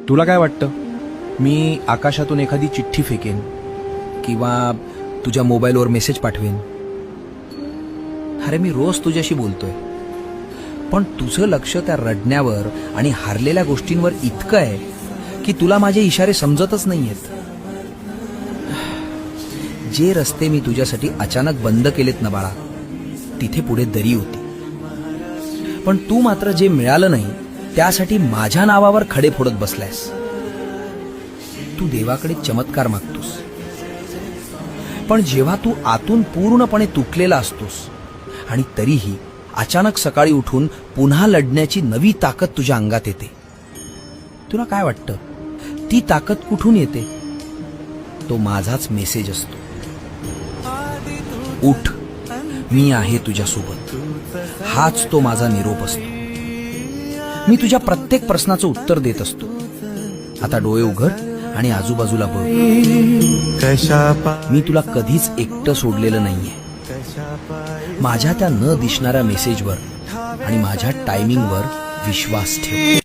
तुला काय वाटतं, मी आकाशातून एखादी चिठ्ठी फेकेन किंवा तुझ्या मोबाईलवर मेसेज पाठवेन? अरे मी रोज तुझ्याशी बोलतोय, पण तुझं लक्ष त्या रडण्यावर आणि हारलेल्या गोष्टींवर इतकं आहे की तुला माझे इशारे समजतच नाहीयेत. जे रस्ते मी तुझ्यासाठी अचानक बंद केलेत ना बाळा, तिथे पुढे दरी होती. पण तू मात्र जे मिळालं नाही त्यासाठी माझ्या नावावर खडे फोडत बसलायस. तू देवाकडे चमत्कार मागतोस, पण जेव्हा तू आतून पूर्णपणे तुटलेला असतोस आणि तरीही अचानक सकाळी उठून पुन्हा लढण्याची नवी ताकद तुझ्या अंगात येते, तुला काय वाटतं ती ताकद कुठून येते? तो माझाच मेसेज असतो. उठ, मी आहे तुझ्यासोबत. हाच तो माझा निरोप असतो. मी तुझ्या प्रत्येक प्रश्नाचं उत्तर देत असतो. आता डोळे उघड आणि आजूबाजूला बघ. मी तुला कधीच एकटं सोडलेलं नाहीये. माझ्या त्या न दिसणाऱ्या मेसेजवर आणि माझ्या टायमिंगवर विश्वास ठेव.